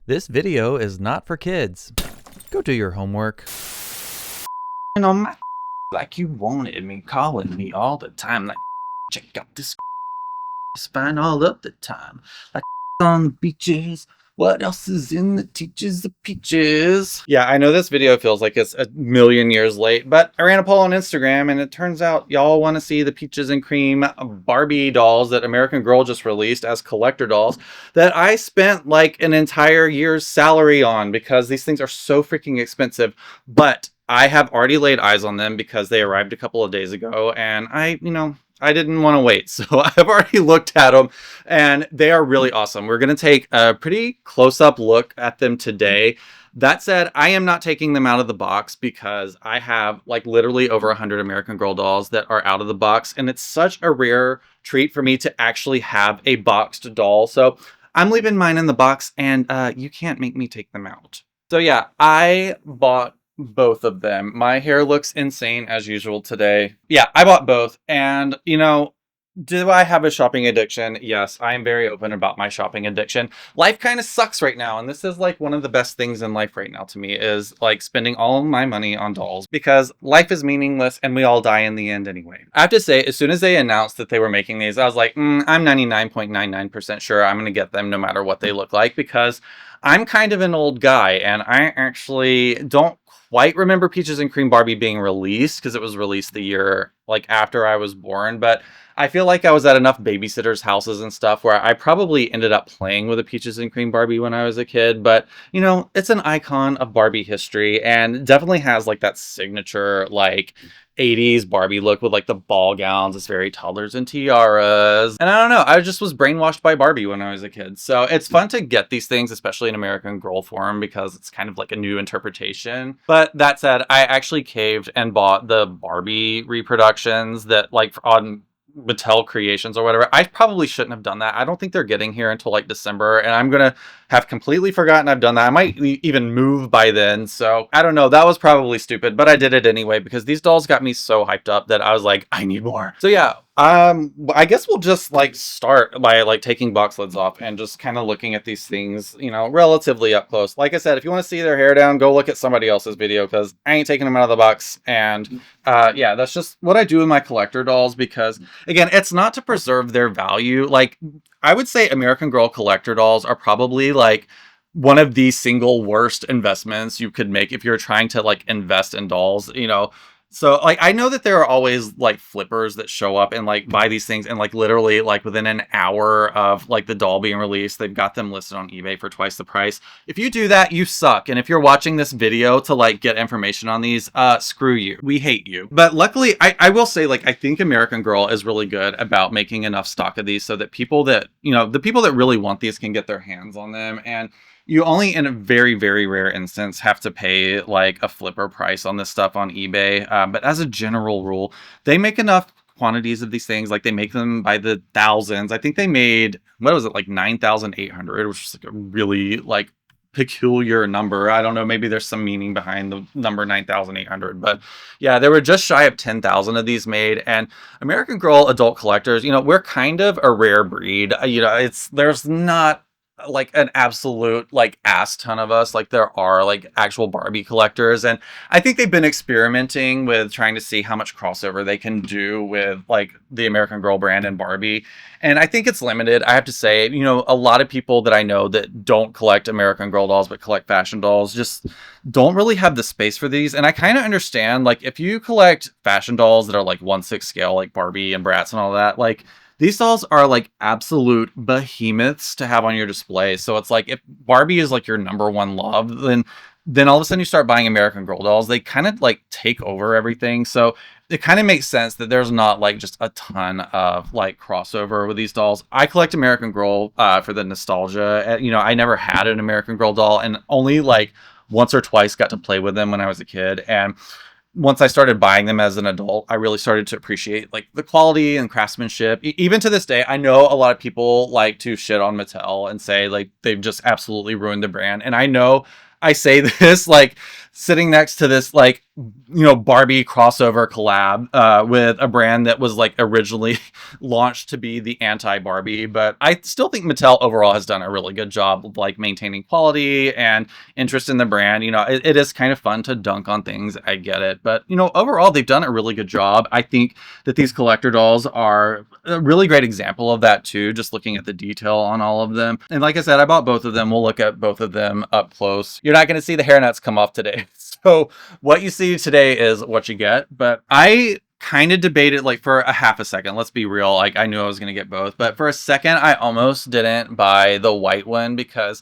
This video is not for kids. Go do your homework. And on my like you wanted me, calling me all the time, like check out this spine all of the time, like on the beaches. What else is in the teaches of peaches? Yeah, I know this video feels like it's a million years late, but I ran a poll on Instagram and it turns out y'all want to see the peaches and cream Barbie dolls that American Girl just released as collector dolls that I spent like an entire year's salary on because these things are so freaking expensive. But I have already laid eyes on them because they arrived a couple of days ago and I didn't want to wait. So I've already looked at them and they are really awesome. We're going to take a pretty close-up look at them today. That said, I am not taking them out of the box because I have like literally over 100 American Girl dolls that are out of the box. And it's such a rare treat for me to actually have a boxed doll. So I'm leaving mine in the box and you can't make me take them out. So yeah, I bought both of them. My hair looks insane as usual today. Yeah, I bought both. And, do I have a shopping addiction? Yes, I am very open about my shopping addiction. Life kind of sucks right now. And this is like one of the best things in life right now to me is like spending all of my money on dolls because life is meaningless and we all die in the end anyway. I have to say, as soon as they announced that they were making these, I was like, I'm 99.99% sure I'm going to get them no matter what they look like because I'm kind of an old guy and I actually don't quite remember Peaches and Cream Barbie being released because it was released the year like after I was born, but I feel like I was at enough babysitters' houses and stuff where I probably ended up playing with a Peaches and Cream Barbie when I was a kid, but it's an icon of Barbie history and definitely has like that signature like 80s Barbie look with like the ball gowns. It's very toddlers and tiaras. And I don't know, I just was brainwashed by Barbie when I was a kid. So it's fun to get these things, especially in American Girl form, because it's kind of like a new interpretation. But that said, I actually caved and bought the Barbie reproductions that like on Mattel Creations or whatever. I probably shouldn't have done that. I don't think they're getting here until like December, and I'm gonna have completely forgotten I've done that. I might even move by then, so I don't know. That was probably stupid, but I did it anyway because these dolls got me so hyped up that I was like, I need more. So yeah, I guess we'll just like start by like taking box lids off and just kind of looking at these things, relatively up close. Like I said, if you want to see their hair down, go look at somebody else's video because I ain't taking them out of the box. And yeah, that's just what I do with my collector dolls because again, it's not to preserve their value. Like I would say American Girl collector dolls are probably like one of the single worst investments you could make if you're trying to like invest in dolls. So like I know that there are always like flippers that show up and like buy these things and like literally like within an hour of like the doll being released, they've got them listed on eBay for twice the price. If you do that, you suck. And if you're watching this video to like get information on these, screw you. We hate you. But luckily, I will say like I think American Girl is really good about making enough stock of these so that people that, the people that really want these can get their hands on them. And you only in a very, very rare instance have to pay like a flipper price on this stuff on eBay. But as a general rule, they make enough quantities of these things. Like they make them by the thousands. I think they made, what was it, like 9,800, which is like a really like peculiar number. I don't know. Maybe there's some meaning behind the number 9,800. But yeah, there were just shy of 10,000 of these made. And American Girl adult collectors, we're kind of a rare breed. There's not like an absolute like ass ton of us like there are like actual Barbie collectors, and I think they've been experimenting with trying to see how much crossover they can do with like the American Girl brand and Barbie, and I think it's limited. I have to say, a lot of people that I know that don't collect American Girl dolls but collect fashion dolls just don't really have the space for these. And I kind of understand, like if you collect fashion dolls that are like 1/6 scale like Barbie and Bratz and all that, like these dolls are like absolute behemoths to have on your display. So it's like if Barbie is like your number one love, then all of a sudden you start buying American Girl dolls. They kind of like take over everything. So it kind of makes sense that there's not like just a ton of like crossover with these dolls. I collect American Girl for the nostalgia. I never had an American Girl doll and only like once or twice got to play with them when I was a kid. And once I started buying them as an adult, I really started to appreciate like the quality and craftsmanship. Even to this day, I know a lot of people like to shit on Mattel and say like they've just absolutely ruined the brand. And I know I say this like sitting next to this like Barbie crossover collab with a brand that was like originally launched to be the anti-Barbie. But I still think Mattel overall has done a really good job of like maintaining quality and interest in the brand. It is kind of fun to dunk on things. I get it. But overall they've done a really good job. I think that these collector dolls are a really great example of that too, just looking at the detail on all of them. And like I said, I bought both of them. We'll look at both of them up close. You're not going to see the hairnets come off today. So what you see today is what you get. But I kind of debated like for a half a second. Let's be real. Like I knew I was going to get both, but for a second, I almost didn't buy the white one because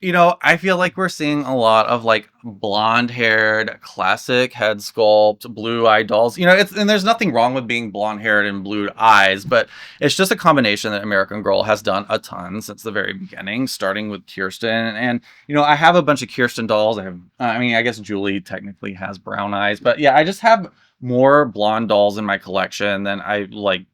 I feel like we're seeing a lot of like blonde haired classic head sculpt, blue eye dolls. And there's nothing wrong with being blonde haired and blue eyes, but it's just a combination that American Girl has done a ton since the very beginning, starting with Kirsten. And, I have a bunch of Kirsten dolls. I guess Julie technically has brown eyes, but yeah, I just have more blonde dolls in my collection than I like,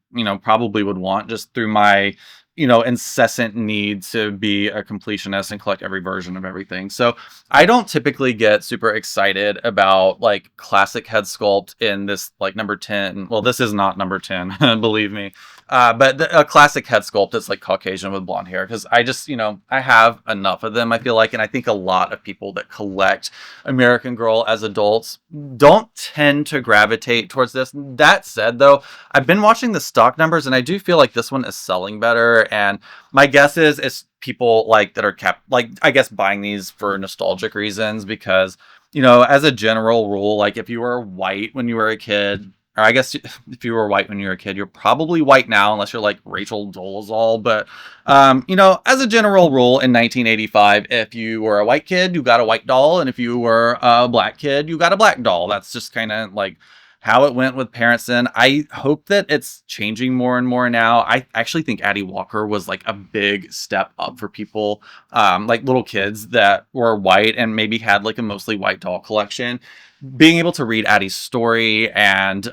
probably would want just through my incessant need to be a completionist and collect every version of everything. So I don't typically get super excited about like classic head sculpt in this like number 10. Well, this is not number 10, believe me. But a classic head sculpt that's like Caucasian with blonde hair, because I just, I have enough of them, I feel like. And I think a lot of people that collect American Girl as adults don't tend to gravitate towards this. That said, though, I've been watching the stock numbers and I do feel like this one is selling better. And my guess is it's people like that are kept, like, I guess buying these for nostalgic reasons because, as a general rule, like if you were white when you were a kid, or I guess if you were white when you were a kid, you're probably white now, unless you're like Rachel Dolezal. But, as a general rule in 1985, if you were a white kid, you got a white doll. And if you were a black kid, you got a black doll. That's just kind of like how it went with parents then. I hope that it's changing more and more now. I actually think Addie Walker was like a big step up for people, like little kids that were white and maybe had like a mostly white doll collection. Being able to read Addie's story and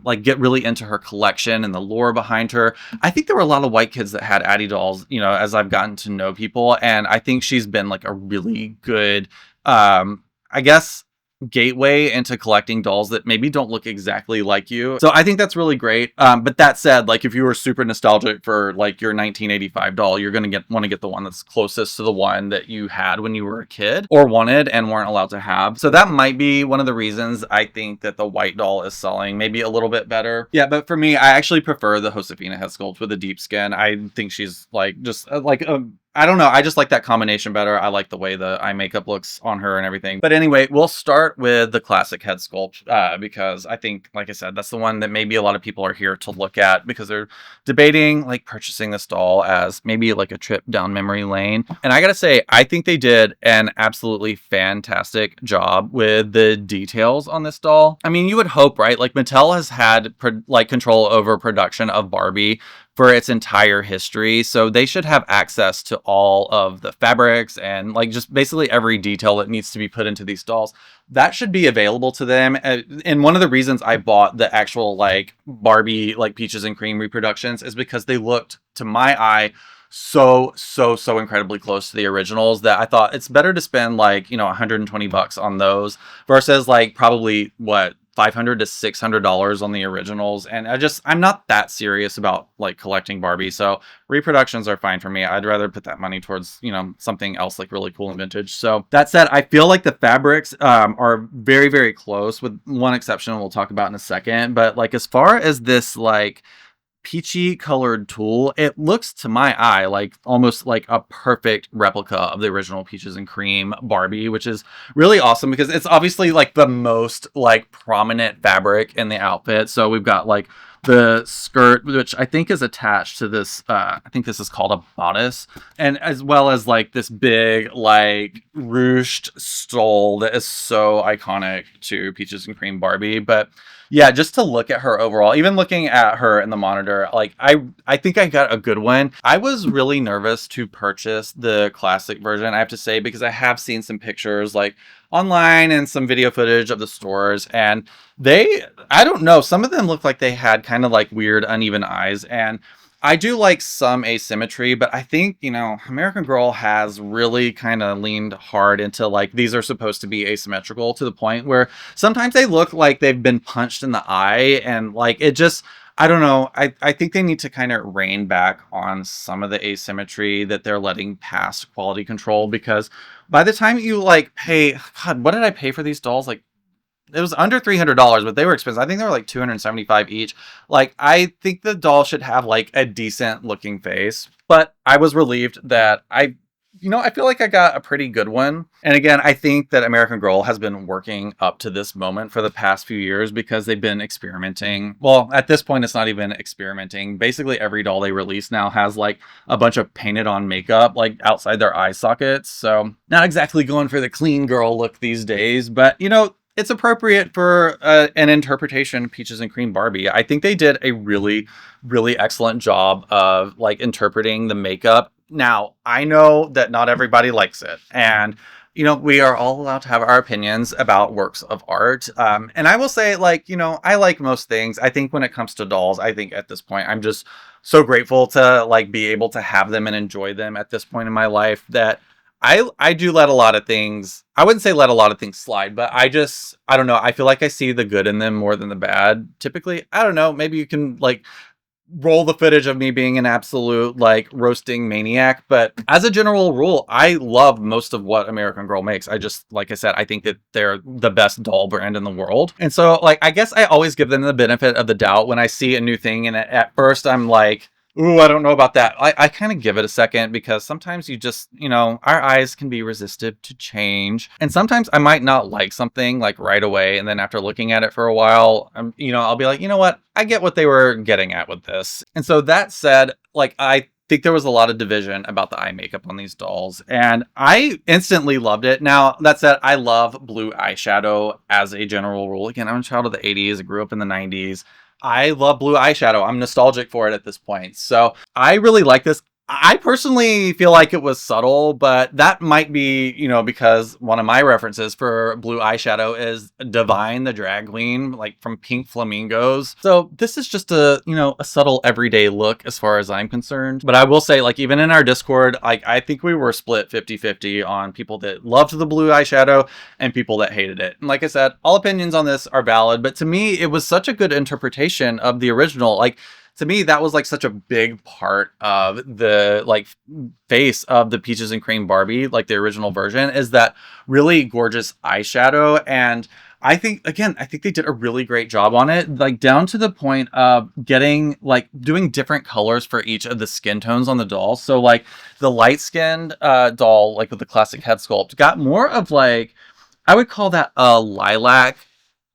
like get really into her collection and the lore behind her. I think there were a lot of white kids that had Addie dolls, as I've gotten to know people. And I think she's been like a really good, I guess, gateway into collecting dolls that maybe don't look exactly like you. So I think that's really great. But that said, like if you were super nostalgic for like your 1985 doll, you're going to want to get the one that's closest to the one that you had when you were a kid or wanted and weren't allowed to have. So that might be one of the reasons I think that the white doll is selling maybe a little bit better. Yeah, but for me, I actually prefer the Josefina head sculpt with the deep skin. I think she's like just like a I don't know. I just like that combination better. I like the way the eye makeup looks on her and everything. But anyway, we'll start with the classic head sculpt because I think, like I said, that's the one that maybe a lot of people are here to look at because they're debating like purchasing this doll as maybe like a trip down memory lane. And I gotta say, I think they did an absolutely fantastic job with the details on this doll. I mean, you would hope, right? Like Mattel has had like control over production of Barbie for its entire history. So they should have access to all of the fabrics and like just basically every detail that needs to be put into these dolls. That should be available to them. And one of the reasons I bought the actual like Barbie, like Peaches and Cream reproductions is because they looked, to my eye, so incredibly close to the originals that I thought it's better to spend like, $120 on those versus like probably what, $500 to $600 on the originals. And I'm not that serious about like collecting Barbie. So reproductions are fine for me. I'd rather put that money towards, something else like really cool and vintage. So that said, I feel like the fabrics are very, very close with one exception we'll talk about in a second. But like, as far as this like peachy colored tulle, it looks to my eye like almost like a perfect replica of the original Peaches and Cream Barbie, which is really awesome because it's obviously like the most like prominent fabric in the outfit. So we've got like the skirt, which I think is attached to this, I think this is called a bodice, and as well as like this big like ruched stole that is so iconic to Peaches and Cream Barbie. But yeah, just to look at her overall, even looking at her in the monitor, like I think I got a good one. I was really nervous to purchase the classic version, I have to say, because I have seen some pictures like online and some video footage of the stores, and I don't know, some of them look like they had kind of like weird uneven eyes, and I do like some asymmetry, but I think, American Girl has really kind of leaned hard into like these are supposed to be asymmetrical to the point where sometimes they look like they've been punched in the eye and like it just I don't know. I think they need to kind of rein back on some of the asymmetry that they're letting past quality control because by the time you like pay, God, what did I pay for these dolls? Like it was under $300, but they were expensive. I think they were like 275 each. Like, I think the doll should have like a decent looking face, but I was relieved that I feel like I got a pretty good one. And again, I think that American Girl has been working up to this moment for the past few years because they've been experimenting. Well, at this point, it's not even experimenting. Basically, every doll they release now has like a bunch of painted on makeup like outside their eye sockets. So, not exactly going for the clean girl look these days, but it's appropriate for an interpretation Peaches and Cream Barbie. I think they did a really, really excellent job of like interpreting the makeup. Now, I know that not everybody likes it. And, we are all allowed to have our opinions about works of art. And I will say, like, I like most things. I think when it comes to dolls, I think at this point, I'm just so grateful to like be able to have them and enjoy them at this point in my life that I do let a lot of things. I wouldn't say let a lot of things slide, but I don't know. I feel like I see the good in them more than the bad. Typically, I don't know. Maybe you can like roll the footage of me being an absolute like roasting maniac, but as a general rule, I love most of what American Girl makes. I just, like I said, I think that they're the best doll brand in the world. And so like I guess I always give them the benefit of the doubt when I see a new thing and at first I'm like, ooh, I don't know about that. I kind of give it a second because sometimes you just, our eyes can be resistive to change. And sometimes I might not like something like right away. And then after looking at it for a while, I'll be like, you know what? I get what they were getting at with this. And so that said, like, I think there was a lot of division about the eye makeup on these dolls. And I instantly loved it. Now, that said, I love blue eyeshadow as a general rule. Again, I'm a child of the 80s. I grew up in the 90s. I love blue eyeshadow. I'm nostalgic for it at this point. So I really like this. I personally feel like it was subtle, but that might be, because one of my references for blue eyeshadow is Divine, the drag queen, like from Pink Flamingos. So this is just a subtle everyday look as far as I'm concerned. But I will say, like, even in our Discord, like, I think we were split 50-50 on people that loved the blue eyeshadow and people that hated it. And like I said, all opinions on this are valid, but to me, it was such a good interpretation of the original. Like, to me, that was like such a big part of the like face of the Peaches and Cream Barbie, like the original version, is that really gorgeous eyeshadow. And I think they did a really great job on it, like down to the point of getting like doing different colors for each of the skin tones on the doll. So like the light skinned doll, like with the classic head sculpt, got more of like, I would call that a lilac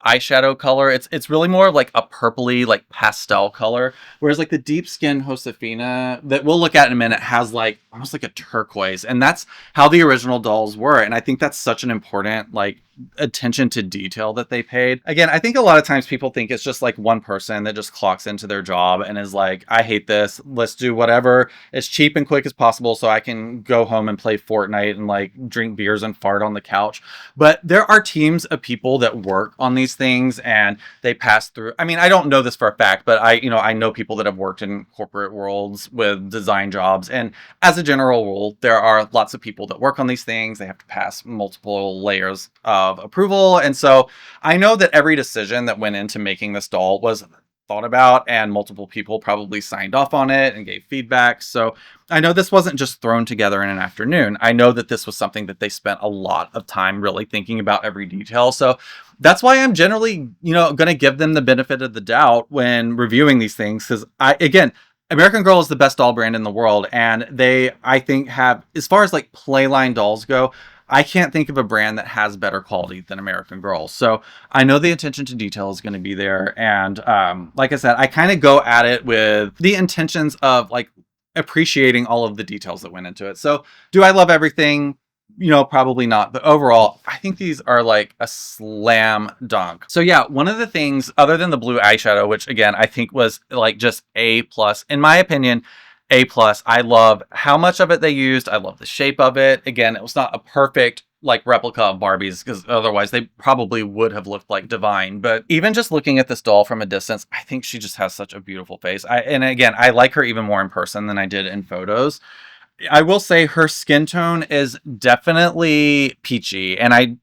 eyeshadow color. It's really more of like a purpley, like pastel color. Whereas like the deep skin Josefina that we'll look at in a minute has like almost like a turquoise. And that's how the original dolls were. And I think that's such an important like attention to detail that they paid. Again, I think a lot of times people think it's just like one person that just clocks into their job and is like, I hate this. Let's do whatever as cheap and quick as possible so I can go home and play Fortnite and like drink beers and fart on the couch. But there are teams of people that work on these things and they pass through. I mean, I don't know this for a fact, but I know people that have worked in corporate worlds with design jobs. And as a general rule, there are lots of people that work on these things. They have to pass multiple layers of approval. And so I know that every decision that went into making this doll was thought about and multiple people probably signed off on it and gave feedback. So I know this wasn't just thrown together in an afternoon. I know that this was something that they spent a lot of time really thinking about every detail. So that's why I'm generally, going to give them the benefit of the doubt when reviewing these things. Because American Girl is the best doll brand in the world. And they, I think, have, as far as like playline dolls go, I can't think of a brand that has better quality than American Girl. So I know the attention to detail is going to be there. And like I said, I kind of go at it with the intentions of like appreciating all of the details that went into it. So do I love everything? Probably not. But overall, I think these are like a slam dunk. So yeah, one of the things other than the blue eyeshadow, which again, I think was like just A+, in my opinion, A+. I love how much of it they used. I love the shape of it. Again, it was not a perfect like replica of Barbies, because otherwise they probably would have looked like divine. But even just looking at this doll from a distance, I think she just has such a beautiful face. And again, I like her even more in person than I did in photos. I will say her skin tone is definitely peachy, and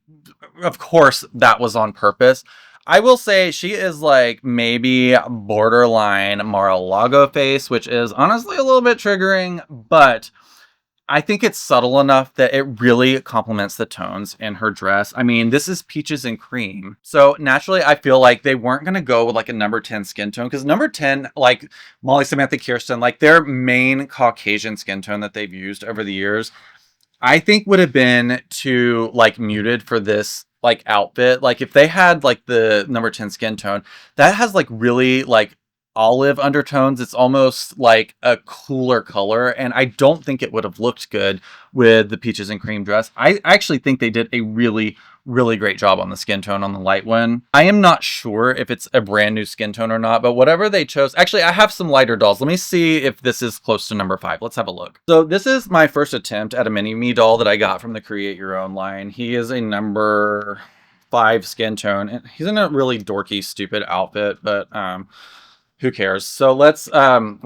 of course, that was on purpose. I will say she is like maybe borderline Mar-a-Lago face, which is honestly a little bit triggering, but I think it's subtle enough that it really complements the tones in her dress. I mean, this is peaches and cream. So naturally, I feel like they weren't going to go with like a number 10 skin tone, because number 10, like Molly, Samantha, Kirsten, like their main Caucasian skin tone that they've used over the years, I think would have been too like muted for this like outfit. Like if they had like the number 10 skin tone that has like really like olive undertones, it's almost like a cooler color, and I don't think it would have looked good with the peaches and cream dress. I actually think they did a really great job on the skin tone on the light one. I am not sure if it's a brand new skin tone or not, but whatever they chose. Actually, I have some lighter dolls. Let me see if this is close to number 5. Let's have a look. So this is my first attempt at a mini me doll that I got from the Create Your Own line. He is a number 5 skin tone, and he's in a really dorky, stupid outfit, but who cares? So let's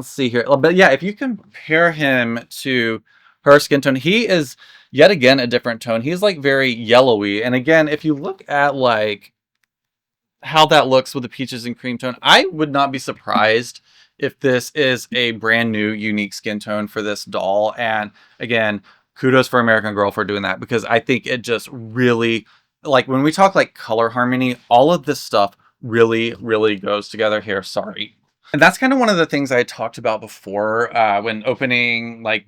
see here. But yeah, if you compare him to her skin tone, he is yet again a different tone. He's like very yellowy. And again, if you look at like how that looks with the peaches and cream tone, I would not be surprised if this is a brand new unique skin tone for this doll. And again, kudos for American Girl for doing that, because I think it just really, like when we talk like color harmony, all of this stuff really goes together here. Sorry. And that's kind of one of the things I talked about before when opening like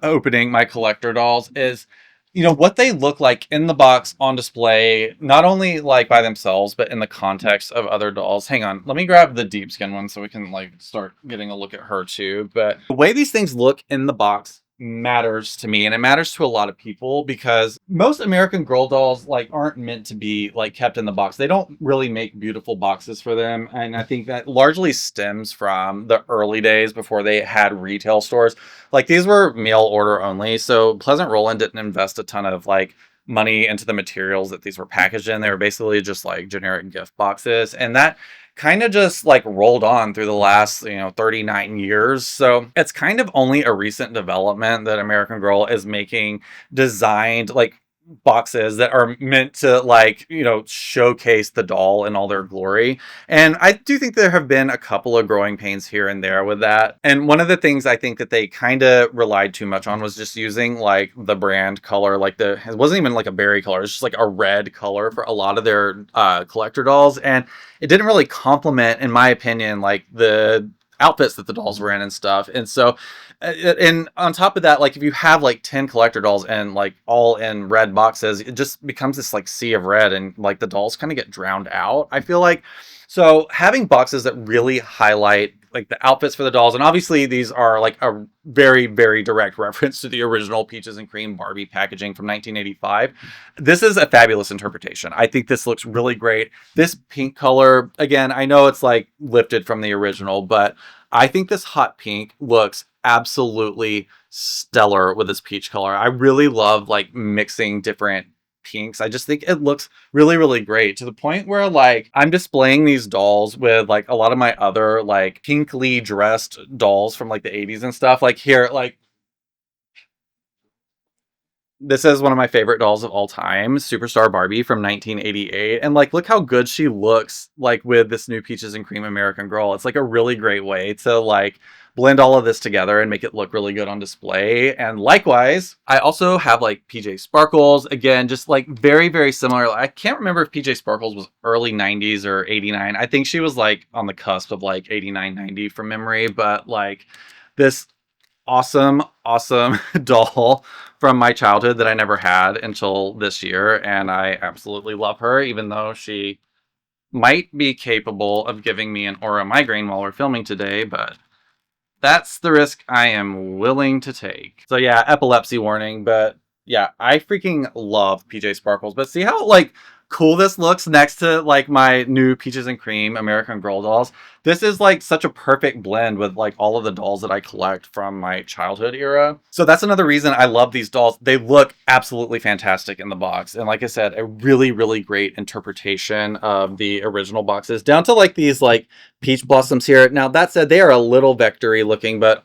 opening my collector dolls is, you know, what they look like in the box on display, not only like by themselves, but in the context of other dolls. Hang on, let me grab the deep skin one so we can like start getting a look at her too. But the way these things look in the box matters to me, and it matters to a lot of people, because most American Girl dolls like aren't meant to be like kept in the box. They don't really make beautiful boxes for them, and I think that largely stems from the early days before they had retail stores. Like these were mail order only, so Pleasant Roland didn't invest a ton of like money into the materials that these were packaged in. They were basically just like generic gift boxes, and that kind of just like rolled on through the last 39 years. So it's kind of only a recent development that American Girl is making designed like boxes that are meant to like showcase the doll in all their glory. And I do think there have been a couple of growing pains here and there with that. And one of the things I think that they kind of relied too much on was just using like the brand color, like it wasn't even like a berry color, it's just like a red color for a lot of their collector dolls, and it didn't really complement, in my opinion, like the outfits that the dolls were in and stuff. And so and on top of that, like if you have like 10 collector dolls and like all in red boxes, it just becomes this like sea of red, and like the dolls kind of get drowned out, I feel like. So having boxes that really highlight like the outfits for the dolls, and obviously these are like a very direct reference to the original Peaches and Cream Barbie packaging from 1985. This is a fabulous interpretation. I think this looks really great. This pink color, again, I know it's like lifted from the original, but I think this hot pink looks absolutely stellar with this peach color. I really love like mixing different pinks. I just think it looks really great, to the point where like I'm displaying these dolls with like a lot of my other like pinkly dressed dolls from like the 80s and stuff. Like here, like this is one of my favorite dolls of all time, Superstar Barbie from 1988. And like, look how good she looks like with this new Peaches and Cream American Girl. It's like a really great way to like blend all of this together and make it look really good on display. And likewise, I also have like PJ Sparkles, again, just like very similar. I can't remember if PJ Sparkles was early 90s or 89. I think she was like on the cusp of like 89, 90 from memory, but like this awesome doll from my childhood that I never had until this year, and I absolutely love her, even though she might be capable of giving me an aura migraine while we're filming today, but that's the risk I am willing to take. So yeah, epilepsy warning, but yeah, I freaking love PJ Sparkles. But see how like cool this looks next to like my new Peaches and Cream American Girl dolls. This is like such a perfect blend with like all of the dolls that I collect from my childhood era. So that's another reason I love these dolls. They look absolutely fantastic in the box. And like I said, a really, really great interpretation of the original boxes down to like these like peach blossoms here. Now that said, they are a little vectory looking, but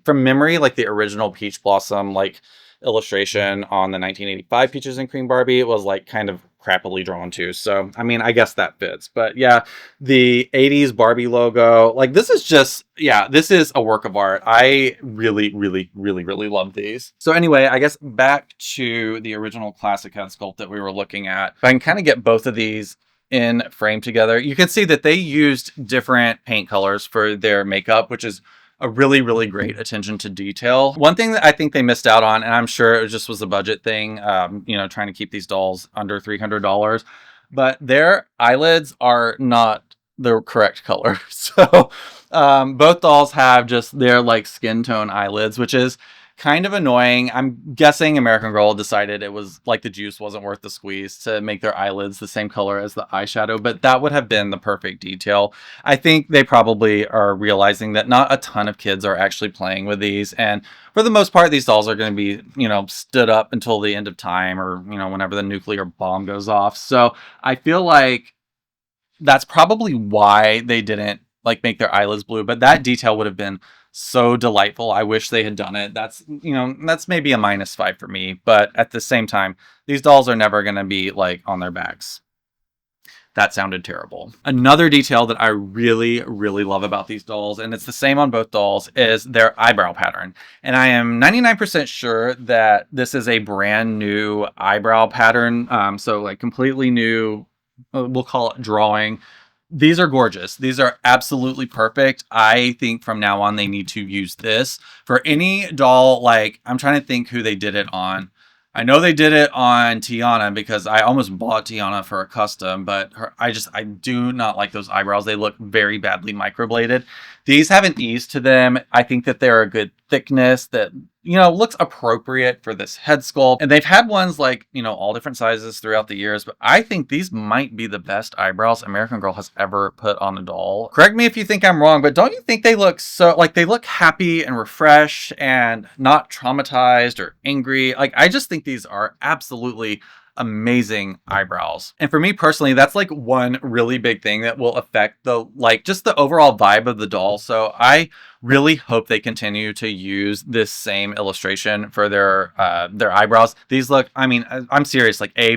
from memory, like the original peach blossom, like illustration on the 1985 Peaches and Cream Barbie, it was like kind of crappily drawn too. So, I mean, I guess that fits. But yeah, the 80s Barbie logo, like this is just, yeah, this is a work of art. I really, really, really, really love these. So anyway, I guess back to the original classic head sculpt that we were looking at. If I can kind of get both of these in frame together, you can see that they used different paint colors for their makeup, which is a really, really great attention to detail. One thing that I think they missed out on, and I'm sure it just was a budget thing, you know, trying to keep these dolls under $300, but their eyelids are not the correct color. So both dolls have just their like skin tone eyelids, which is kind of annoying. I'm guessing American Girl decided it was like the juice wasn't worth the squeeze to make their eyelids the same color as the eyeshadow, but that would have been the perfect detail. I think they probably are realizing that not a ton of kids are actually playing with these, and for the most part, these dolls are going to be, you know, stood up until the end of time, or, you know, whenever the nuclear bomb goes off. So I feel like that's probably why they didn't like make their eyelids blue, but that detail would have been so delightful. I wish they had done it. That's, you know, that's maybe a -5 for me, but at the same time, these dolls are never going to be like on their backs. That sounded terrible. Another detail that I really, really love about these dolls, and it's the same on both dolls, is their eyebrow pattern. And I am 99% sure that this is a brand new eyebrow pattern. So like completely new, we'll call it drawing. These are gorgeous. These are absolutely perfect. I think from now on, they need to use this for any doll. Like, I'm trying to think who they did it on. I know they did it on Tiana because I almost bought Tiana for a custom, but I do not like those eyebrows. They look very badly microbladed. These have an ease to them. I think that they're a good thickness that, you know, looks appropriate for this head sculpt. And they've had ones like, you know, all different sizes throughout the years, but I think these might be the best eyebrows American Girl has ever put on a doll. Correct me if you think I'm wrong, but don't you think they look so, like, they look happy and refreshed and not traumatized or angry? Like, I just think these are absolutely amazing eyebrows. And for me personally, that's like one really big thing that will affect the, like, just the overall vibe of the doll. So I really hope they continue to use this same illustration for their eyebrows. These look, I mean, I'm serious, like A++++.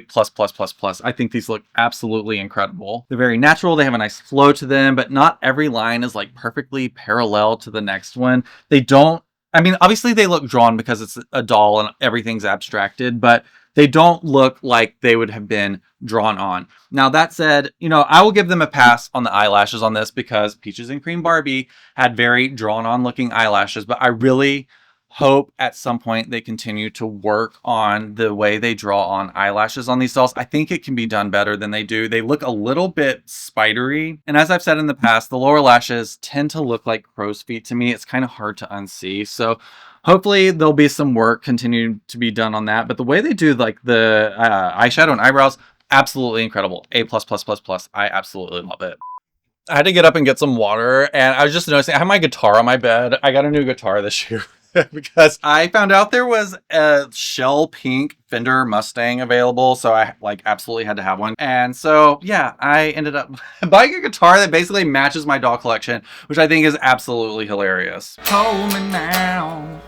I think these look absolutely incredible. They're very natural. They have a nice flow to them, but not every line is like perfectly parallel to the next one. They don't, I mean, obviously they look drawn because it's a doll and everything's abstracted, but they don't look like they would have been drawn on. Now, that said, you know, I will give them a pass on the eyelashes on this because Peaches and Cream Barbie had very drawn on looking eyelashes, but I really hope at some point they continue to work on the way they draw on eyelashes on these dolls. I think it can be done better than they do. They look a little bit spidery. And as I've said in the past, the lower lashes tend to look like crow's feet to me. It's kind of hard to unsee. So hopefully there'll be some work continuing to be done on that. But the way they do like the eyeshadow and eyebrows, absolutely incredible. A++++. I absolutely love it. I had to get up and get some water, and I was just noticing I have my guitar on my bed. I got a new guitar this year because I found out there was a shell pink Fender Mustang available, so I like absolutely had to have one. And so yeah, I ended up buying a guitar that basically matches my doll collection, which I think is absolutely hilarious. Hold me now,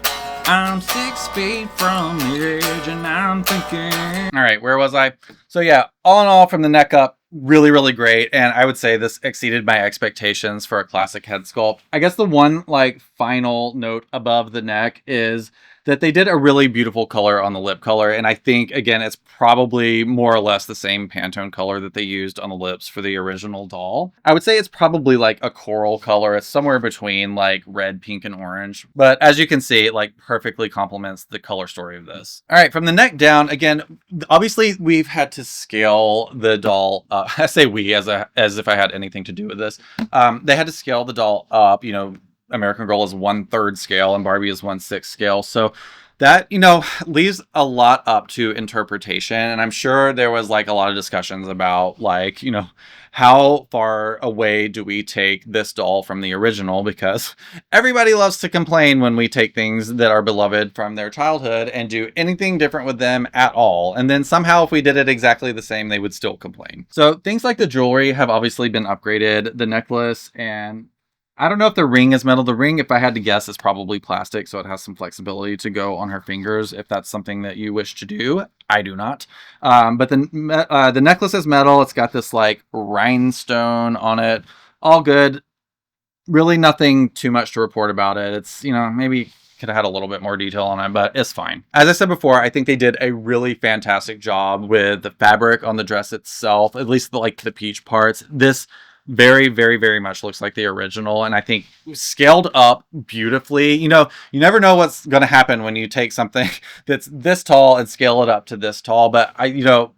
I'm 6 feet from the edge and I'm thinking. All right, where was I? So yeah, all in all, from the neck up, really, really great. And I would say this exceeded my expectations for a classic head sculpt. I guess the one like final note above the neck is that they did a really beautiful color on the lip color. And I think, again, it's probably more or less the same Pantone color that they used on the lips for the original doll. I would say it's probably like a coral color. It's somewhere between like red, pink, and orange. But as you can see, it like perfectly complements the color story of this. All right, from the neck down, again, obviously we've had to scale the doll up. I say we as if I had anything to do with this. They had to scale the doll up, you know. American Girl is 1/3 scale and Barbie is 1/6 scale. So That, you know, leaves a lot up to interpretation. And I'm sure there was like a lot of discussions about like, you know, how far away do we take this doll from the original? Because everybody loves to complain when we take things that are beloved from their childhood and do anything different with them at all. And then somehow if we did it exactly the same, they would still complain. So things like the jewelry have obviously been upgraded. The necklace, and I don't know if the ring is metal. The ring, if I had to guess, is probably plastic, so it has some flexibility to go on her fingers if that's something that you wish to do. I do not. But the necklace is metal. It's got this like rhinestone on it. All good. Really nothing too much to report about it. It's, you know, maybe could have had a little bit more detail on it, but it's fine. As I said before, I think they did a really fantastic job with the fabric on the dress itself, at least the peach parts. This very, very, very much looks like the original, and I think scaled up beautifully. You know, you never know what's going to happen when you take something that's this tall and scale it up to this tall, but you know,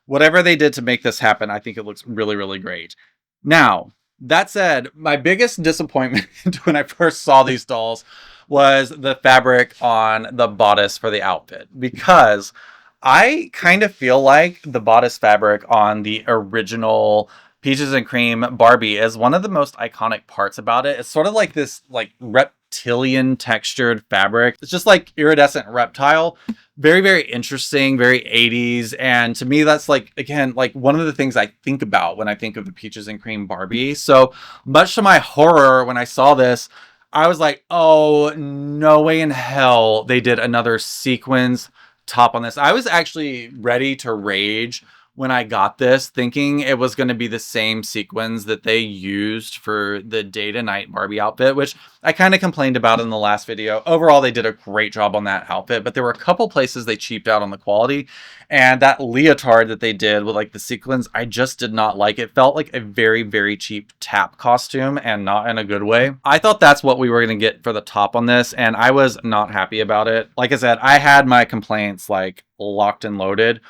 whatever they did to make this happen, I think it looks really, really great. Now, that said, my biggest disappointment when I first saw these dolls was the fabric on the bodice for the outfit, because I kind of feel like the bodice fabric on the original Peaches and Cream Barbie is one of the most iconic parts about it. It's sort of like this like reptilian textured fabric. It's just like iridescent reptile. Very, very interesting, very 80s. And to me, that's like, again, like one of the things I think about when I think of the Peaches and Cream Barbie. So much to my horror, when I saw this, I was like, oh, no way in hell they did another sequins top on this. I was actually ready to rage when I got this, thinking it was going to be the same sequins that they used for the day to night Barbie outfit, which I kind of complained about in the last video. Overall, they did a great job on that outfit, but there were a couple places they cheaped out on the quality. And that leotard that they did with like the sequins, I just did not like. It felt like a very, very cheap tap costume, and not in a good way. I thought that's what we were going to get for the top on this, and I was not happy about it. Like I said, I had my complaints like locked and loaded.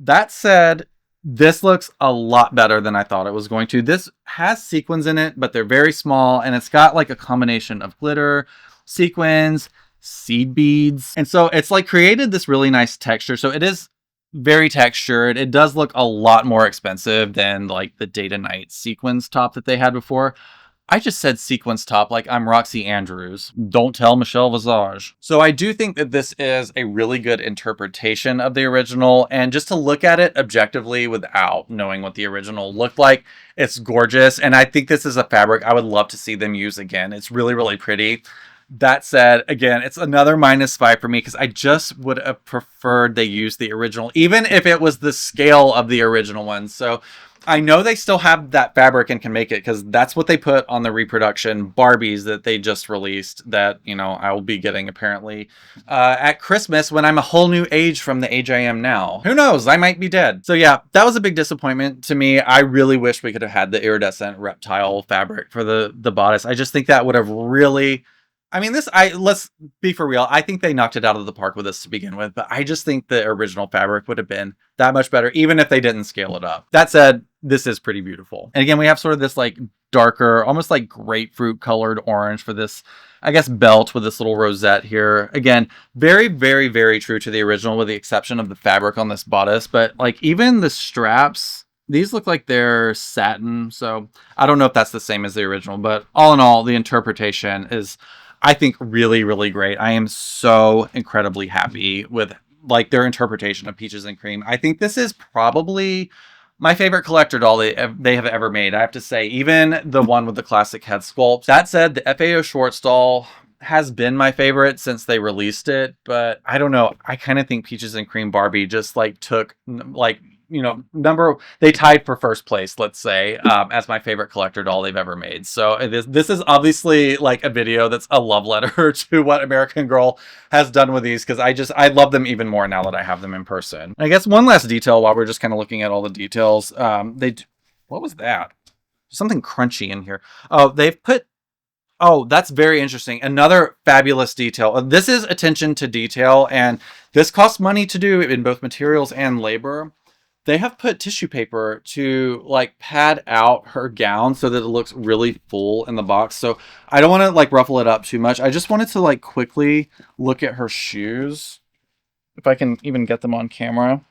That said, this looks a lot better than I thought it was going to. This has sequins in it, but they're very small, and it's got like a combination of glitter, sequins, seed beads. And so it's like created this really nice texture. So it is very textured. It does look a lot more expensive than like the day to night sequins top that they had before. I just said sequence top like I'm Roxy Andrews. Don't tell Michelle Visage. So I do think that this is a really good interpretation of the original, and just to look at it objectively without knowing what the original looked like, it's gorgeous. And I think this is a fabric I would love to see them use again. It's really, really pretty. That said, again, it's another -5 for me because I just would have preferred they use the original, even if it was the scale of the original one. So I know they still have that fabric and can make it, because that's what they put on the reproduction Barbies that they just released, that, you know, I will be getting apparently at Christmas when I'm a whole new age from the age I am now. Who knows? I might be dead. So yeah, that was a big disappointment to me. I really wish we could have had the iridescent reptile fabric for the bodice. I just think that would have really... I mean, let's be for real. I think they knocked it out of the park with this to begin with, but I just think the original fabric would have been that much better, even if they didn't scale it up. That said, this is pretty beautiful. And again, we have sort of this like darker, almost like grapefruit colored orange for this, I guess, belt with this little rosette here. Again, very, very, very true to the original, with the exception of the fabric on this bodice. But like even the straps, these look like they're satin. So I don't know if that's the same as the original, but all in all, the interpretation is, I think, really, really great. I am so incredibly happy with like their interpretation of Peaches and Cream. I think this is probably my favorite collector doll they have ever made. I have to say, even the one with the classic head sculpt. That said, the FAO Schwartz doll has been my favorite since they released it, but I don't know. I kind of think Peaches and Cream Barbie just like took like, you know, they tied for first place, let's say, as my favorite collector doll they've ever made. So this is obviously like a video that's a love letter to what American Girl has done with these, because I love them even more now that I have them in person. I guess one last detail while we're just kind of looking at all the details. What was that? Something crunchy in here. Oh, they've put... Oh, that's very interesting. Another fabulous detail. This is attention to detail, and this costs money to do in both materials and labor. they have put tissue paper to like pad out her gown so that it looks really full in the box. So I don't want to like ruffle it up too much. I just wanted to like quickly look at her shoes, if I can even get them on camera.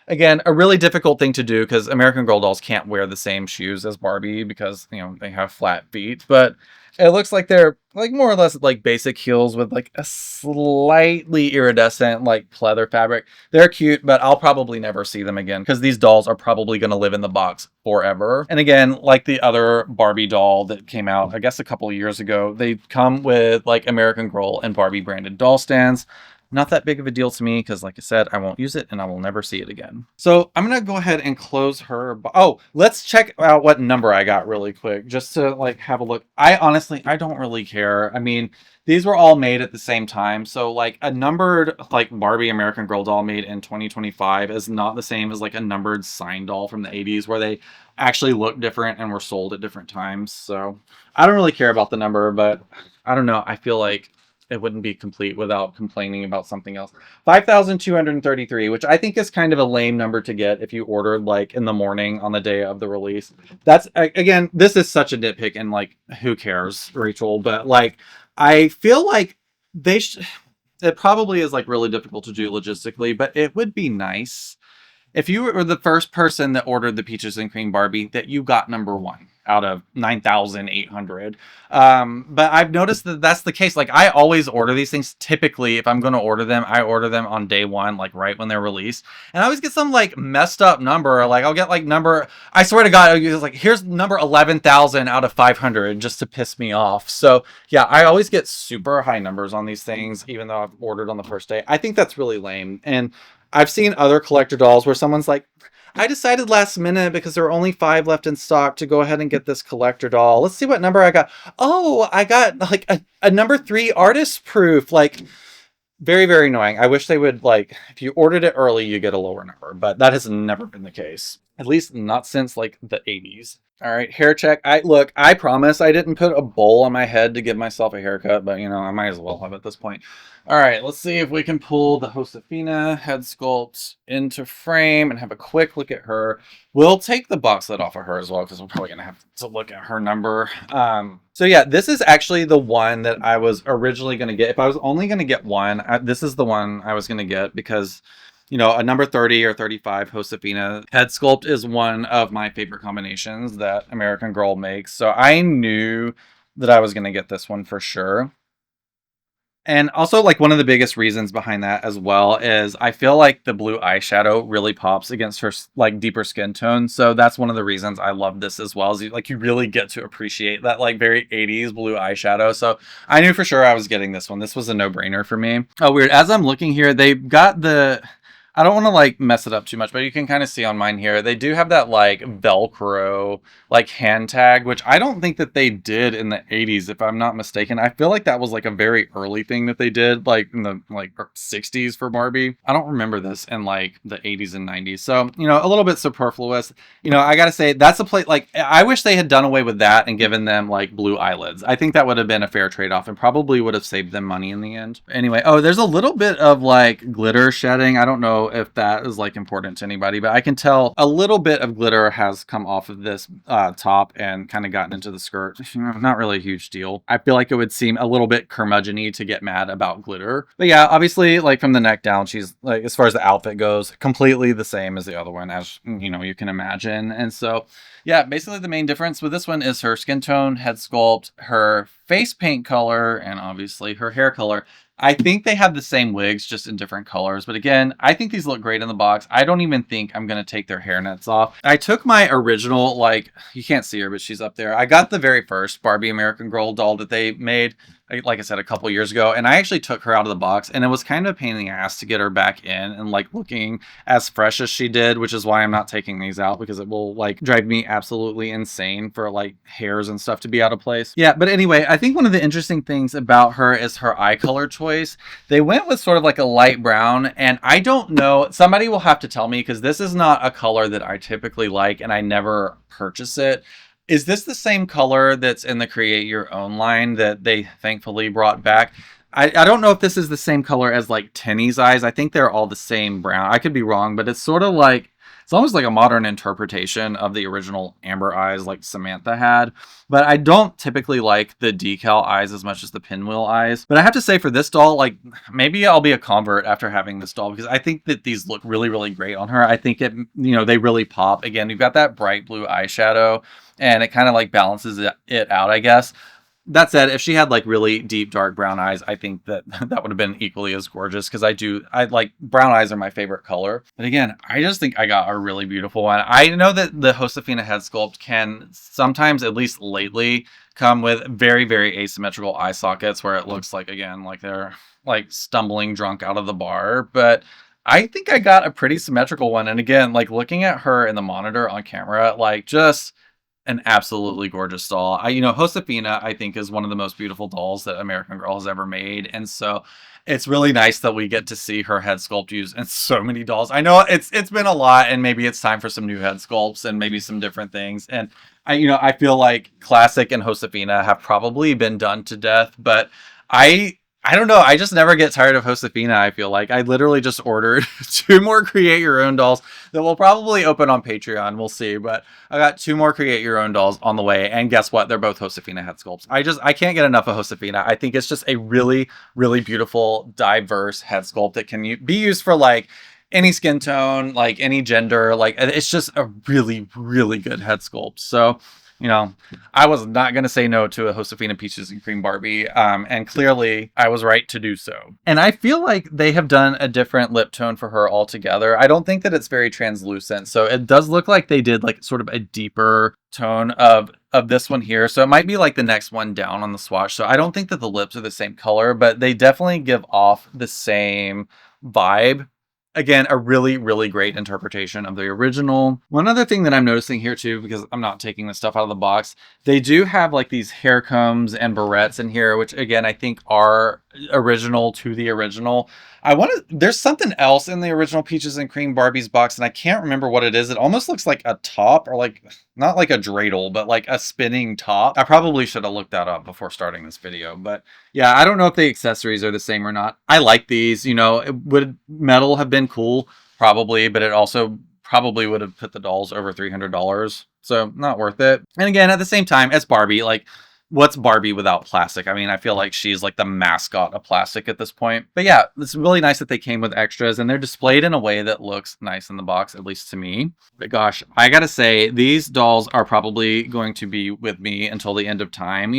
Again, a really difficult thing to do because American Girl dolls can't wear the same shoes as Barbie because, you know, they have flat feet. But it looks like they're like more or less like basic heels with like a slightly iridescent like pleather fabric. They're cute, but I'll probably never see them again because these dolls are probably going to live in the box forever. And again, like the other Barbie doll that came out, I guess a couple of years ago, they come with like American Girl and Barbie branded doll stands. Not that big of a deal to me because, like I said, I won't use it and I will never see it again. So I'm going to go ahead and close her. Oh, let's check out what number I got really quick just to like have a look. I honestly don't really care. I mean, these were all made at the same time. So like a numbered like Barbie American Girl doll made in 2025 is not the same as like a numbered sign doll from the 80s where they actually look different and were sold at different times. So I don't really care about the number, but I don't know. I feel like it wouldn't be complete without complaining about something else. 5,233, which I think is kind of a lame number to get if you ordered like in the morning on the day of the release. That's, again, this is such a nitpick and like, who cares, Rachel? But like, I feel like it probably is like really difficult to do logistically, but it would be nice if you were the first person that ordered the Peaches and Cream Barbie that you got number one out of 9,800. But I've noticed that that's the case. Like I always order these things. Typically, if I'm going to order them, I order them on day one, like right when they're released. And I always get some like messed up number. Like I'll get like I swear to God, it's like, here's number 11,000 out of 500 just to piss me off. So yeah, I always get super high numbers on these things, even though I've ordered on the first day. I think that's really lame. And I've seen other collector dolls where someone's like, I decided last minute because there were only 5 left in stock to go ahead and get this collector doll. Let's see what number I got. Oh, I got like a number 3 artist proof. Like very, very annoying. I wish they would like, if you ordered it early, you get a lower number, but that has never been the case. At least not since like the 80s. All right, hair check. I promise I didn't put a bowl on my head to give myself a haircut, but you know, I might as well have at this point. All right, let's see if we can pull the Josefina head sculpt into frame and have a quick look at her. We'll take the box lid off of her as well because we're probably gonna have to look at her number. So yeah, this is actually the one that I was originally gonna get. If I was only gonna get one, this is the one I was gonna get because, you know, a number 30 or 35 Josefina head sculpt is one of my favorite combinations that American Girl makes. So I knew that I was going to get this one for sure. And also, like, one of the biggest reasons behind that as well is I feel like the blue eyeshadow really pops against her like deeper skin tone. So that's one of the reasons I love this as well, is you really get to appreciate that like very 80s blue eyeshadow. So I knew for sure I was getting this one. This was a no-brainer for me. Oh, weird. As I'm looking here, they've got I don't want to like mess it up too much, but you can kind of see on mine here, they do have that like Velcro like hand tag, which I don't think that they did in the 80s, if I'm not mistaken. I feel like that was like a very early thing that they did like in the like 60s for Barbie. I don't remember this in like the 80s and 90s. So, you know, a little bit superfluous. You know, I gotta say that's a plate, like I wish they had done away with that and given them like blue eyelids. I think that would have been a fair trade-off and probably would have saved them money in the end. Anyway, oh, there's a little bit of like glitter shedding. I don't know if that is like important to anybody, but I can tell a little bit of glitter has come off of this top and kind of gotten into the skirt. Not really a huge deal. I feel like it would seem a little bit curmudgeon-y to get mad about glitter. But yeah, obviously like from the neck down, she's like, as far as the outfit goes, completely the same as the other one, as you know, you can imagine. And so yeah, basically the main difference with this one is her skin tone, head sculpt, her face paint color, and obviously her hair color. I think they have the same wigs, just in different colors. But again, I think these look great in the box. I don't even think I'm going to take their hairnets off. I took my original, like, you can't see her, but she's up there. I got the very first Barbie American Girl doll that they made, like I said, a couple years ago. And I actually took her out of the box. And it was kind of a pain in the ass to get her back in and, like, looking as fresh as she did, which is why I'm not taking these out, because it will, like, drive me absolutely insane for, like, hairs and stuff to be out of place. Yeah, but anyway, I think one of the interesting things about her is her eye color choice. They went with sort of like a light brown, and I don't know, somebody will have to tell me, because this is not a color that I typically like and I never purchase it. Is this the same color that's in the Create Your Own line that they thankfully brought back? I don't know if this is the same color as like Tenny's eyes. I think they're all the same brown. I could be wrong, but it's sort of like It's almost like a modern interpretation of the original amber eyes like Samantha had. But I don't typically like the decal eyes as much as the pinwheel eyes. But I have to say for this doll, like maybe I'll be a convert after having this doll because I think that these look really, really great on her. I think it, they really pop. Again, you've got that bright blue eyeshadow and it kind of like balances it out, I guess. That said, if she had like really deep dark brown eyes, I think that that would have been equally as gorgeous because I like brown eyes are my favorite color. But again, I just think I got a really beautiful one. I know that the Josefina head sculpt can sometimes, at least lately, come with very, very asymmetrical eye sockets where it looks like, again, like they're like stumbling drunk out of the bar. But I think I got a pretty symmetrical one. And again, like looking at her in the monitor on camera, like just an absolutely gorgeous doll. Josefina, I think, is one of the most beautiful dolls that American Girl has ever made. And so it's really nice that we get to see her head sculpt used in so many dolls. I know it's been a lot and maybe it's time for some new head sculpts and maybe some different things. And I feel like Classic and Josefina have probably been done to death, but I don't know. I just never get tired of Josefina, I feel like. I literally just ordered 2 more Create Your Own dolls that will probably open on Patreon. We'll see. But I got 2 more Create Your Own dolls on the way. And guess what? They're both Josefina head sculpts. I can't get enough of Josefina. I think it's just a really, really beautiful, diverse head sculpt that can be used for like any skin tone, like any gender. Like it's just a really, really good head sculpt. So I was not going to say no to a Josefina Peaches and Cream Barbie, and clearly I was right to do so. And I feel like they have done a different lip tone for her altogether. I don't think that it's very translucent, so it does look like they did like sort of a deeper tone of this one here. So it might be like the next one down on the swatch. So I don't think that the lips are the same color, but they definitely give off the same vibe. Again, a really, really great interpretation of the original. One other thing that I'm noticing here too, because I'm not taking the stuff out of the box, they do have like these hair combs and barrettes in here, which again, I think are original to the original. There's something else in the original Peaches and Cream Barbie's box, and I can't remember what it is. It almost looks like a top or like, not like a dreidel, but like a spinning top. I probably should have looked that up before starting this video, but yeah, I don't know if the accessories are the same or not. I like these, would metal have been cool? Probably, but it also probably would have put the dolls over $300. So not worth it. And again, at the same time, it's Barbie. Like, what's Barbie without plastic? I mean, I feel like she's like the mascot of plastic at this point. But yeah, it's really nice that they came with extras and they're displayed in a way that looks nice in the box, at least to me. But gosh, I gotta say, these dolls are probably going to be with me until the end of time.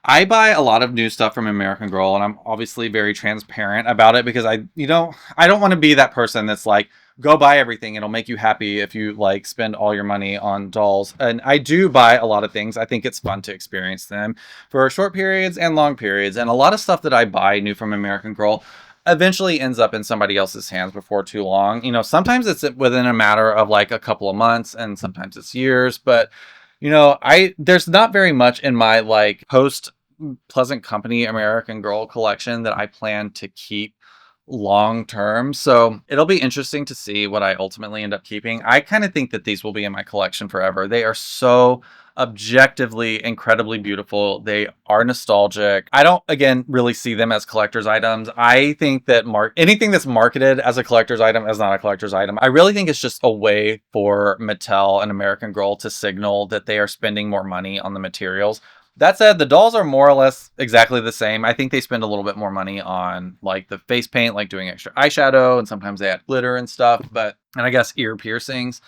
I buy a lot of new stuff from American Girl, and I'm obviously very transparent about it because I don't want to be that person that's like, go buy everything. It'll make you happy if you like spend all your money on dolls. And I do buy a lot of things. I think it's fun to experience them for short periods and long periods. And a lot of stuff that I buy new from American Girl eventually ends up in somebody else's hands before too long. Sometimes it's within a matter of like a couple of months and sometimes it's years, but there's not very much in my like post Pleasant Company American Girl collection that I plan to keep long term. So it'll be interesting to see what I ultimately end up keeping. I kind of think that these will be in my collection forever. They are so objectively incredibly beautiful. They are nostalgic. I don't, again, really see them as collector's items. I think that anything that's marketed as a collector's item is not a collector's item. I really think it's just a way for Mattel and American Girl to signal that they are spending more money on the materials. That said, the dolls are more or less exactly the same. I think they spend a little bit more money on like the face paint, like doing extra eyeshadow, and sometimes they add glitter and stuff, and I guess ear piercings.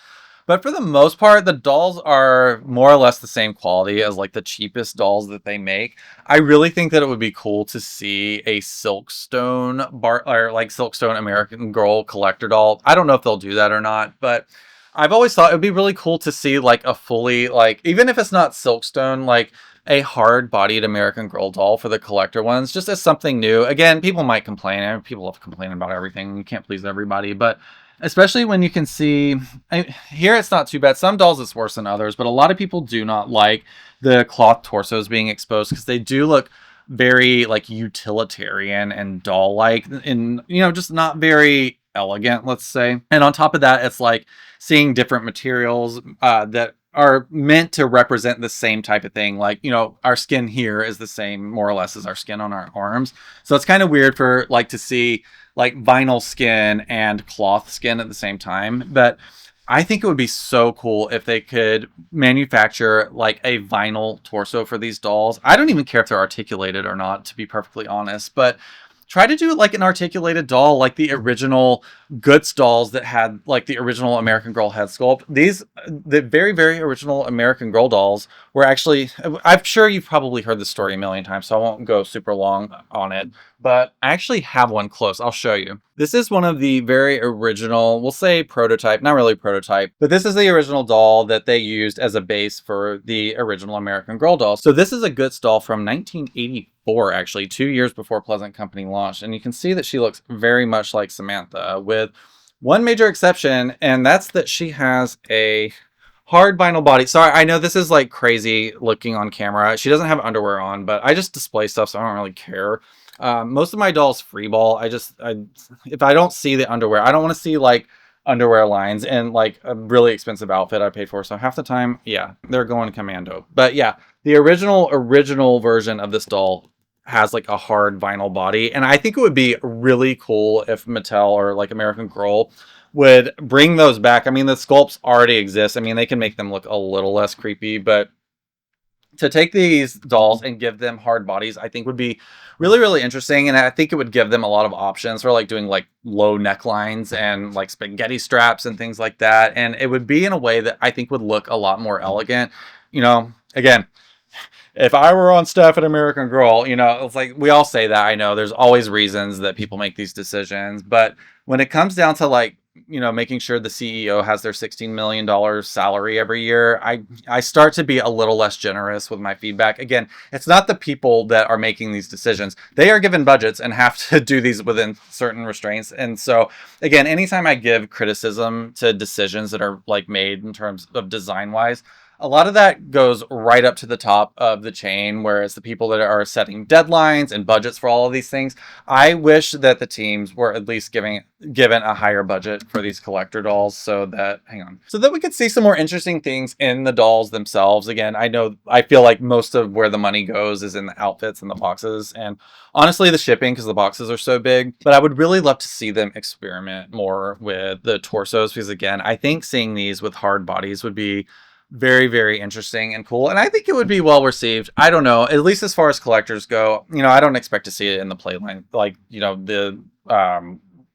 But for the most part, the dolls are more or less the same quality as like the cheapest dolls that they make. I really think that it would be cool to see a Silkstone Silkstone American Girl collector doll. I don't know if they'll do that or not, but I've always thought it would be really cool to see like a fully, like, even if it's not Silkstone, like a hard-bodied American Girl doll for the collector ones, just as something new. Again, people might complain. People love complaining about everything. You can't please everybody, but especially when you can see here, it's not too bad. Some dolls it's worse than others, but a lot of people do not like the cloth torsos being exposed because they do look very like utilitarian and doll-like, and just not very elegant, let's say. And on top of that, it's like seeing different materials that are meant to represent the same type of thing. Like, our skin here is the same more or less as our skin on our arms. So it's kind of weird for like to see like vinyl skin and cloth skin at the same time. But I think it would be so cool if they could manufacture like a vinyl torso for these dolls. I don't even care if they're articulated or not, to be perfectly honest, but try to do like an articulated doll, like the original Goods dolls that had like the original American Girl head sculpt. The very, very original American Girl dolls were actually, I'm sure you've probably heard the story a million times, so I won't go super long on it, but I actually have one close. I'll show you. This is one of the very original, we'll say prototype, not really prototype, but this is the original doll that they used as a base for the original American Girl doll. So this is a Goods doll from 1984, actually, 2 years before Pleasant Company launched. And you can see that she looks very much like Samantha, with one major exception, and that's that she has a hard vinyl body. Sorry, I know this is like crazy looking on camera. She doesn't have underwear on, but I just display stuff, so I don't really care. Most of my dolls free ball. If I don't see the underwear, I don't want to see like underwear lines and like a really expensive outfit I paid for. So half the time, yeah, they're going commando. But yeah, the original version of this doll has like a hard vinyl body, and I think it would be really cool if Mattel or like American Girl would bring those back. I mean, the sculpts already exist. I mean, they can make them look a little less creepy, but to take these dolls and give them hard bodies, I think would be really, really interesting. And I think it would give them a lot of options for like doing like low necklines and like spaghetti straps and things like that. And it would be in a way that I think would look a lot more elegant. You know, again, if I were on staff at American Girl, you know, it's like we all say that. I know there's always reasons that people make these decisions, but when it comes down to like, you know, making sure the CEO has their $16 million salary every year, I start to be a little less generous with my feedback. Again, it's not the people that are making these decisions. They are given budgets and have to do these within certain restraints. And so again, anytime I give criticism to decisions that are like made in terms of design wise, a lot of that goes right up to the top of the chain, whereas the people that are setting deadlines and budgets for all of these things, I wish that the teams were at least given a higher budget for these collector dolls, so that so that we could see some more interesting things in the dolls themselves. Again, I feel like most of where the money goes is in the outfits and the boxes, and honestly the shipping, because the boxes are so big. But I would really love to see them experiment more with the torsos, because again, I think seeing these with hard bodies would be very, very interesting and cool, and I think it would be well received. I don't know, at least as far as collectors go. You know, I don't expect to see it in the playline, like, you know,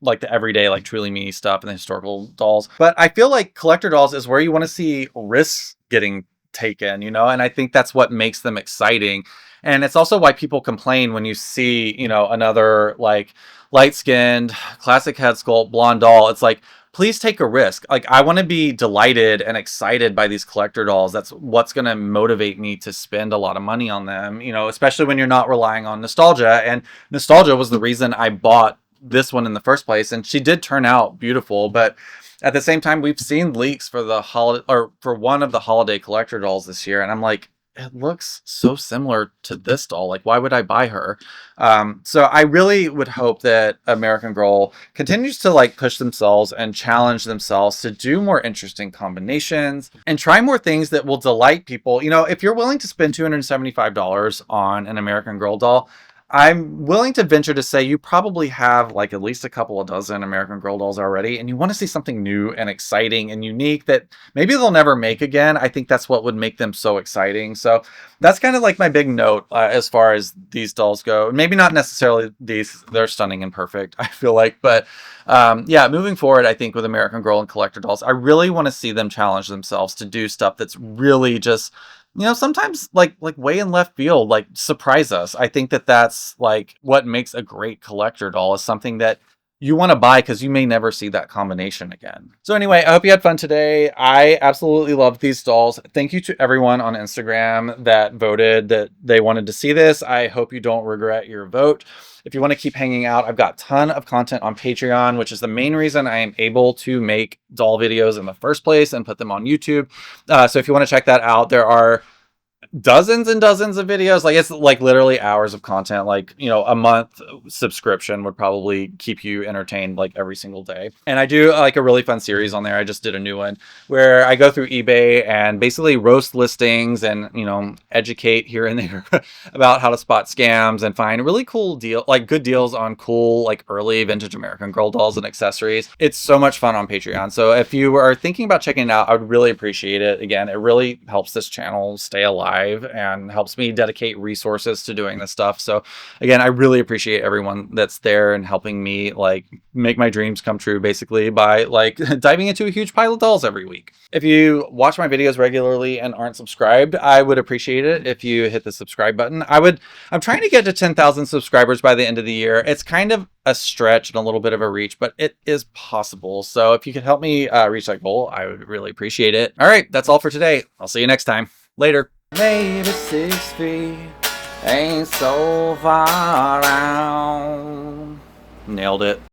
like the everyday, like Truly Me stuff and the historical dolls. But I feel like collector dolls is where you want to see risks getting taken, you know, and I think that's what makes them exciting. And it's also why people complain when you see, you know, another like light-skinned classic head sculpt blonde doll. It's like, please take a risk. Like, I want to be delighted and excited by these collector dolls. That's what's going to motivate me to spend a lot of money on them, you know, especially when you're not relying on nostalgia. And nostalgia was the reason I bought this one in the first place. And she did turn out beautiful. But at the same time, we've seen leaks for the holiday, or for one of the holiday collector dolls this year. And I'm like, it looks so similar to this doll. Like, why would I buy her? So I really would hope that American Girl continues to like push themselves and challenge themselves to do more interesting combinations and try more things that will delight people. You know, if you're willing to spend $275 on an American Girl doll, I'm willing to venture to say you probably have like at least a couple of dozen American Girl dolls already, and you want to see something new and exciting and unique that maybe they'll never make again. I think that's what would make them so exciting. So that's kind of like my big note as far as these dolls go. Maybe not necessarily these, they're stunning and perfect, I feel like, but yeah, moving forward, I think with American Girl and collector dolls, I really want to see them challenge themselves to do stuff that's really just, you know, sometimes like way in left field, like surprise us. I think that that's like what makes a great collector doll, is something that you want to buy because you may never see that combination again. So anyway, I hope you had fun today. I absolutely love these dolls. Thank you to everyone on Instagram that voted that they wanted to see this. I hope you don't regret your vote. If you want to keep hanging out, I've got a ton of content on Patreon, which is the main reason I am able to make doll videos in the first place and put them on YouTube. So if you want to check that out, there are dozens and dozens of videos. Like, it's like literally hours of content. Like, you know, a month subscription would probably keep you entertained like every single day. And I do like a really fun series on there. I just did a new one where I go through eBay and basically roast listings and, you know, educate here and there about how to spot scams and find really cool like good deals on cool, like early vintage American Girl dolls and accessories. It's so much fun on Patreon. So if you are thinking about checking it out, I would really appreciate it. Again, it really helps this channel stay alive and helps me dedicate resources to doing this stuff. So again, I really appreciate everyone that's there and helping me like make my dreams come true, basically by like diving into a huge pile of dolls every week. If you watch my videos regularly and aren't subscribed, I would appreciate it if you hit the subscribe button. I'm trying to get to 10,000 subscribers by the end of the year. It's kind of a stretch and a little bit of a reach, but it is possible. So if you could help me reach that goal, I would really appreciate it. All right, that's all for today. I'll see you next time. Later. Maybe 6 feet ain't so far out. Nailed it.